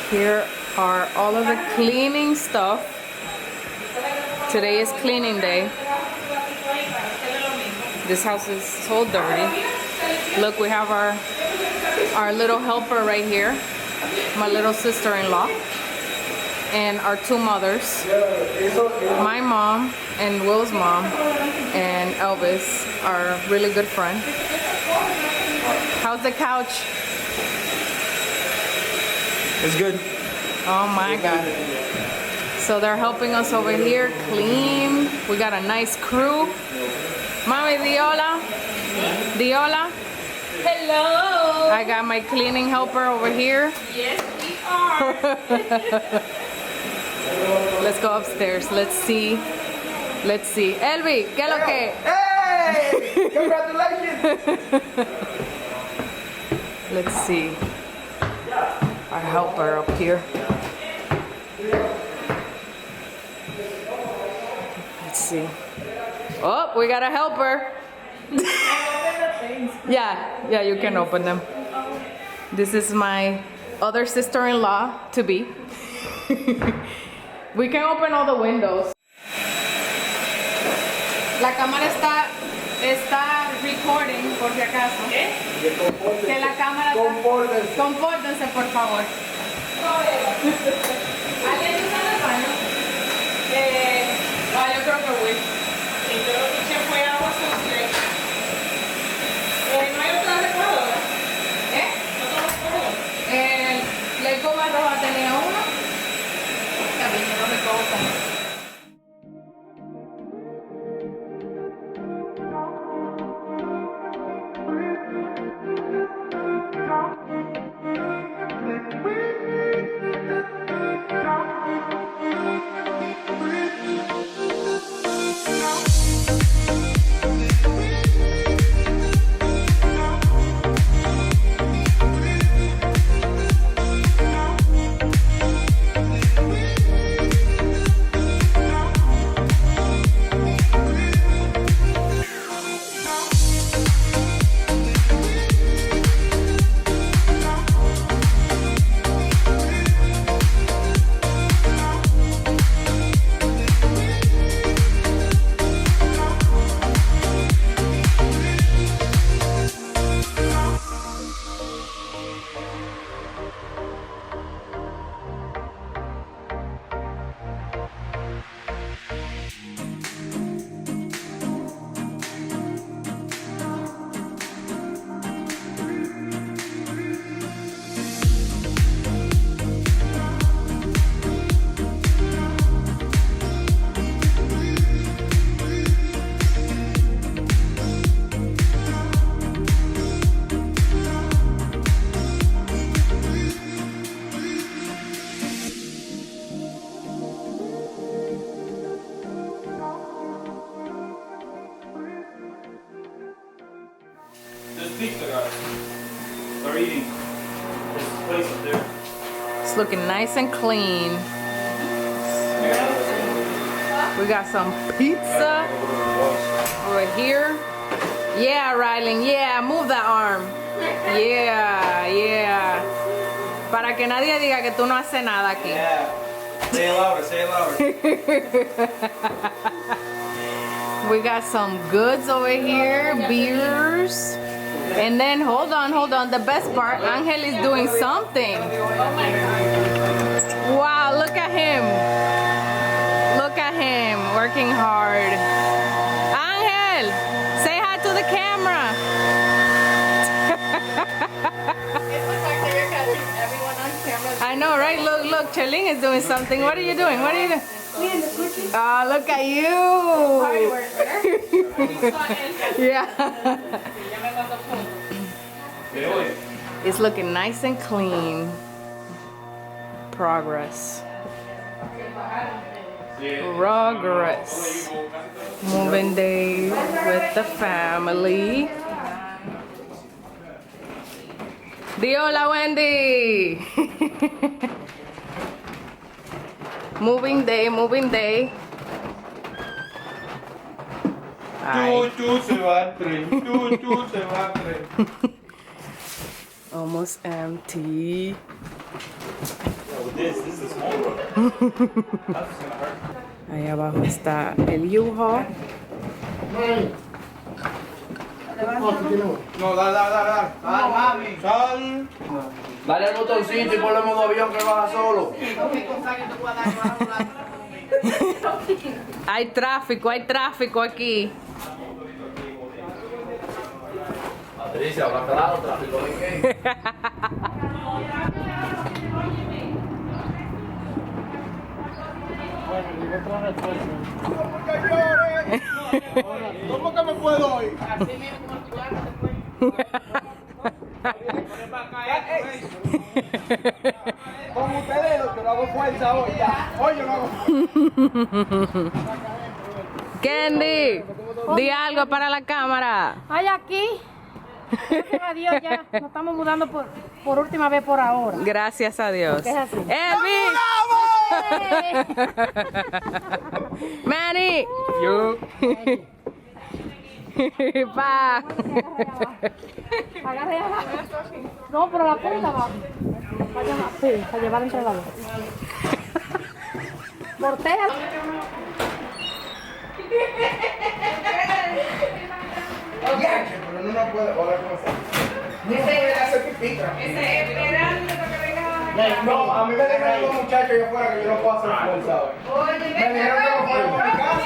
Here are all of the cleaning stuff. Today is cleaning day. This house is so dirty. Look, we have our little helper right here. My little sister-in-law. And our two mothers. My mom and Will's mom and Elvis, our really good friend. How's the couch? It's good. Oh my God. So they're helping us over here clean. We got a nice crew. Mommy, Diola. Diola. Hello. I got my cleaning helper over here. Yes, we are. Let's go upstairs. Let's see. Let's see. Elvi, ¿qué es lo que? Hey! Congratulations! Let's see. Our helper up here. Let's see. Oh, we got a helper. Yeah, you can open them. This is my other sister-in-law to be. We can open all the windows. La cámara está recording, por si acaso. ¿Qué? Que la cámara Compórtense. Compórtense, por favor. ¿Alguien está en el baño? Yo creo que voy. Y yo lo que eché fue agua sucia. ¿No hay otra recoladora? ¿Eh? ¿Otra recoladora? La goma roja tenía uno. Está bien, yo lo recojo con él. Pizza, guys. Start eating. There's a place up there. It's looking nice and clean. We got some pizza over here. Yeah, Rylan. Yeah, move that arm. Yeah. Para que nadie diga que tú no haces nada aquí. Yeah. Say it louder, say it louder. We got some goods over here, beers. And then, hold on. The best part, Angel is doing something. Wow, look at him. Look at him, working hard. Angel, say hi to the camera. I know, right? Look, Charlene is doing something. What are you doing? Oh, look at you. Yeah. It's looking nice and clean. Progress. Moving day with the family. Diola, Wendy. Moving day. Tú se va el tren. Tú se va el tren. Almost empty. This is the small one. That's gonna hurt. Ahí abajo está el U-Haul. No, dale. Mami. Sal. Dale al botoncito y ponle modo avión que baja solo. Hay tráfico aquí. Patricia, habrá claro, tráfico de qué. ¿Cómo que me puedo ir? Con ustedes lo que no hago fuerza hoy ya. Hoy yo no hago fuerza. Candy, di algo para la cámara. Hay aquí. Gracias a Dios ya nos estamos mudando por última vez por ahora. Gracias a Dios. Es así. Elvis. Manny. Yo. Pa. Agarre abajo. No, pero la punta va. Para llevar entre las dos. Voltea. Pero no nos puede. Hola, ¿cómo estás? No, a mí me dejaron los muchachos allá afuera que yo no puedo hacer fuerza hoy. Me dijeron que no fuera por mi casa.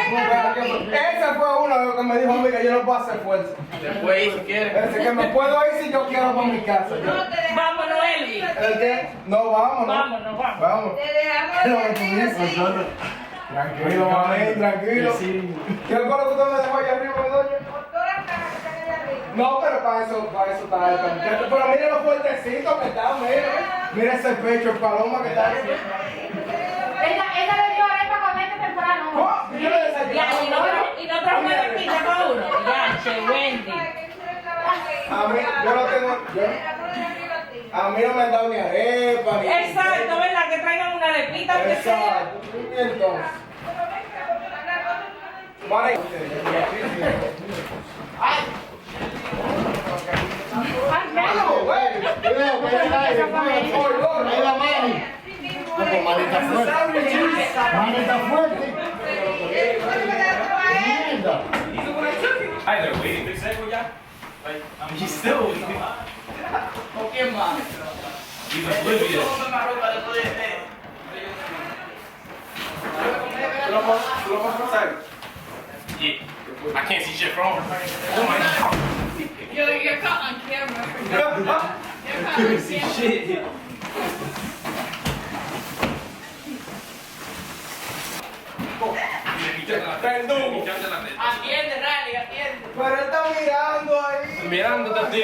Espérate, ese fue uno de los que me dijo a mí que yo no puedo hacer fuerza. Después, si quieres. Ese que me puedo ir si yo quiero por mi casa. Vámonos, Elvi. ¿El qué? No, vámonos. Vamos. Vamos. Tranquilo, mami, tranquilo. ¿Qué fue lo que usted me dejó allá arriba, doña? No, pero para eso está el muchacho. Pero mire lo fuertecito que está, mire. Mire ese pecho, el paloma que está. Ella le dio arepa con este temprano. ¿Cómo? Yo le desayuné. Ya, y no trajo una pizza para uno. Ya, che, Wendy. A mí, yo no tengo. A mí no me han dado ni arepa, ni. Exacto, ¿verdad? Que traigan una arepita que sea. Exacto. Y entonces. Vale. ¡Ay! Ay, they're waiting. ¿Estoy seco ya? Like, I'm still waiting. ¿Quién más? He's oblivious. ¿Tú lo puedes pasar? Yeah. I can't see shit from. Oh my god. You're caught on camera. You're caught on See camera. shit. Perdón. Atiende, Rally, atiende. Pero él está mirando ahí. Mirándote a ti.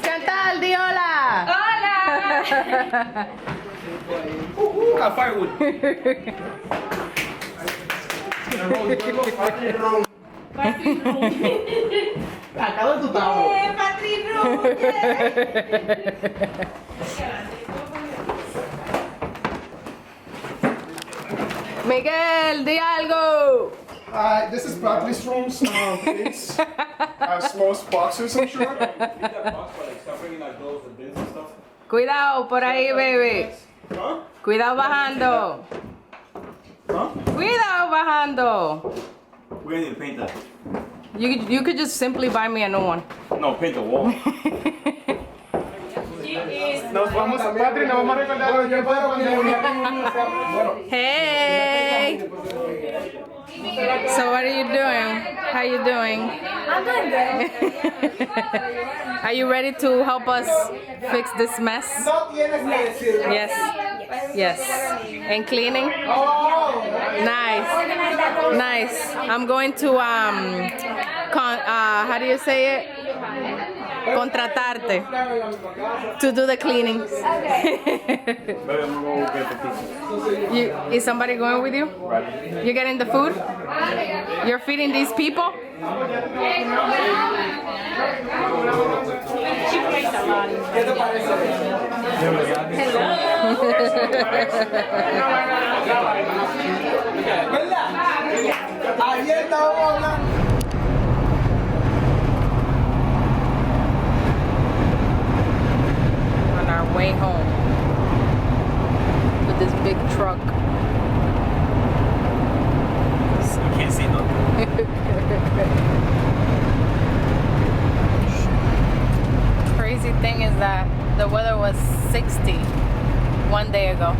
¿Qué tal, Diola? ¡Hola! A firewood. Acá donde tú estás. Miguel, di algo. Hi, this is Patri's room. It's as most boxers, I'm sure. Cuidado por ahí, baby. Cuidado bajando. Cuidado bajando. We need to paint that. You could just simply buy me a new one. No, paint the wall. Nos vamos, Patri, nos vamos a recordar los tiempos de cuando Hey. So what are you doing? How you doing? I'm doing good. Are you ready to help us fix this mess? No tienes que decirlo. Yes. Yes. And cleaning? Nice. Nice. I'm going to how do you say it? Contratarte to do the cleaning. Is somebody going with you? You getting the food? You're feeding these people? ¿Verdad? Ayer estábamos hablando. On our way home with this big truck. I can't see nothing. Crazy thing is that the weather was 60 one day ago.